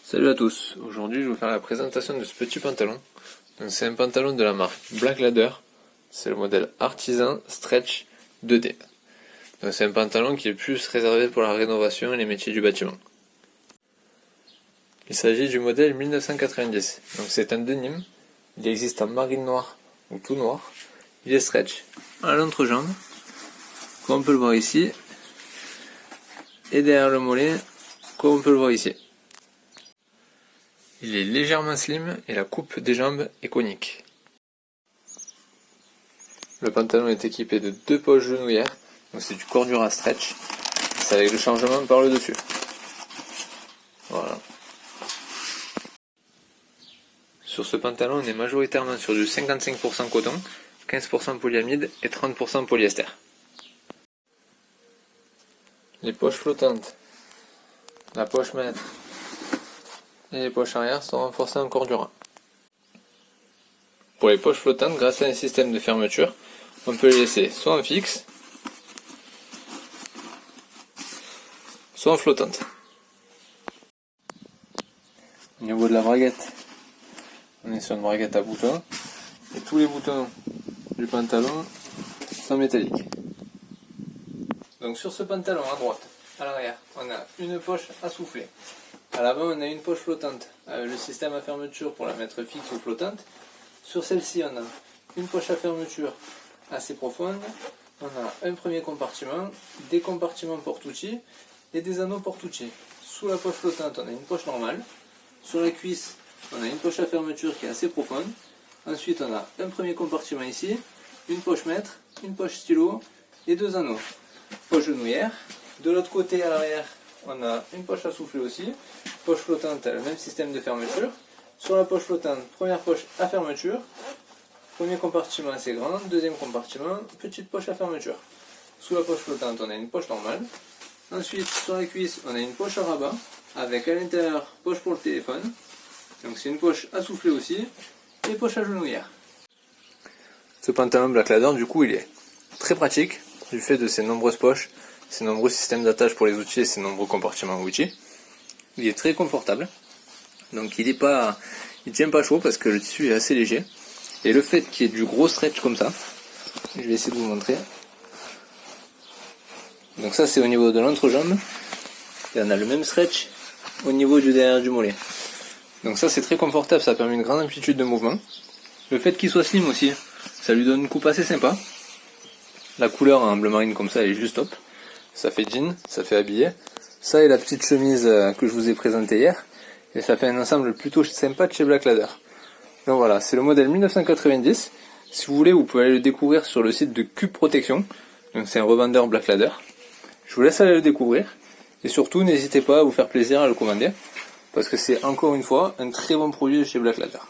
Salut à tous, aujourd'hui je vais vous faire la présentation de ce petit pantalon. C'est un pantalon de la marque Black Ladder, c'est le modèle Artisan Stretch 2D. C'est un pantalon qui est plus réservé pour la rénovation et les métiers du bâtiment. Il s'agit du modèle 1990, c'est un denim, il existe en marine noire ou tout noir, il est stretch à l'entrejambe, comme on peut le voir ici, et derrière le mollet, comme on peut le voir ici. Il est légèrement slim et la coupe des jambes est conique. Le pantalon est équipé de 2 poches genouillères, donc c'est du Cordura Stretch, c'est avec le changement par le dessus. Voilà. Sur ce pantalon, on est majoritairement sur du 55% coton, 15% polyamide et 30% polyester. Les poches flottantes, la poche maître et les poches arrière sont renforcées en Cordura. Pour les poches flottantes, grâce à un système de fermeture, on peut les laisser soit en fixe, soit en flottante. Au niveau de la braguette, on est sur une braguette à boutons, et tous les boutons du pantalon sont métalliques. Donc sur ce pantalon à droite, à l'arrière, on a une poche à souffler. À l'avant, on a une poche flottante avec le système à fermeture pour la mettre fixe ou flottante. Sur celle-ci, on a une poche à fermeture assez profonde. On a un premier compartiment, des compartiments porte-outils et des anneaux porte-outils. Sous la poche flottante, on a une poche normale. Sur la cuisse, on a une poche à fermeture qui est assez profonde. Ensuite, on a un premier compartiment ici, une poche maître, une poche stylo et 2 anneaux. Poche genouillère. De l'autre côté, à l'arrière, on a une poche à souffler aussi. Poche flottante, le même système de fermeture. Sur la poche flottante, première poche à fermeture. Premier compartiment assez grand, deuxième compartiment, petite poche à fermeture. Sous la poche flottante, on a une poche normale. Ensuite, sur la cuisse, on a une poche à rabat, avec à l'intérieur, poche pour le téléphone. Donc c'est une poche à souffler aussi, et poche à genouillère. Ce pantalon Black Ladder, du coup, il est très pratique, du fait de ses nombreuses poches, ses nombreux systèmes d'attache pour les outils et ses nombreux compartiments outils. Il est très confortable, donc il tient pas chaud parce que le tissu est assez léger. Et le fait qu'il y ait du gros stretch comme ça, je vais essayer de vous montrer. Donc ça c'est au niveau de l'entrejambe, et on a le même stretch au niveau du derrière du mollet. Donc ça c'est très confortable, ça permet une grande amplitude de mouvement. Le fait qu'il soit slim aussi, ça lui donne une coupe assez sympa. La couleur en bleu marine comme ça elle est juste top. Ça fait jean, ça fait habillé. Ça et la petite chemise que je vous ai présentée hier. Et ça fait un ensemble plutôt sympa de chez Black Ladder. Donc voilà, c'est le modèle 1990. Si vous voulez, vous pouvez aller le découvrir sur le site de Cube Protection. Donc c'est un revendeur Black Ladder. Je vous laisse aller le découvrir. Et surtout, n'hésitez pas à vous faire plaisir à le commander. Parce que c'est encore une fois un très bon produit de chez Black Ladder.